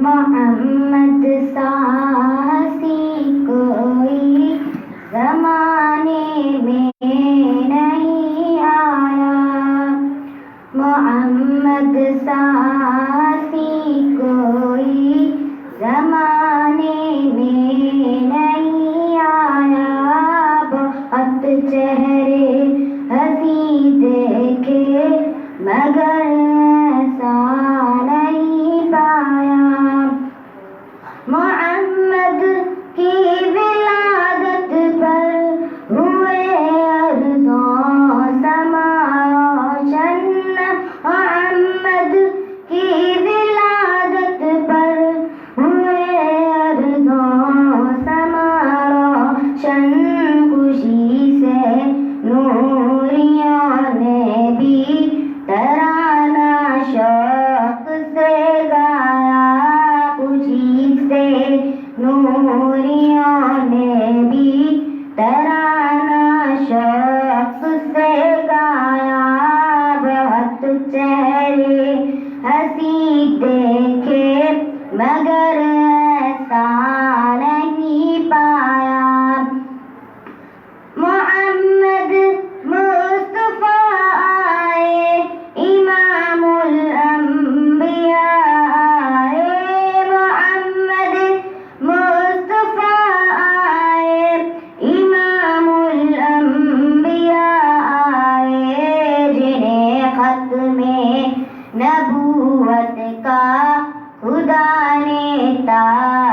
मोहम्मद सासी कोई ज़माने में नहीं आया। मोहम्मद सासी कोई ज़माने में नहीं आया। बहुत चेहरे हंसी देखे मगर ऐसा नहीं पाया। मोहम्मद की विलादत पर हुए अर्ज़ो समा रोशन। मोहम्मद की विलादत पर हुए अर्ज़ो समा रोशन। खुशी से नूरियों ने भी तराना शौक से गाया। खुशी से नूरियों ने भी तराना शौक से गाया। बहुत चेहरे हंसी देखे मगर ऐसा नहीं पाया। मोहम्मद मुस्तफा आए इमामुल अंबिया आए। मोहम्मद मुस्तफा आए इमामुल अंबिया आए। जिन्हें खत्मे नबूवत का खुदा ने ताज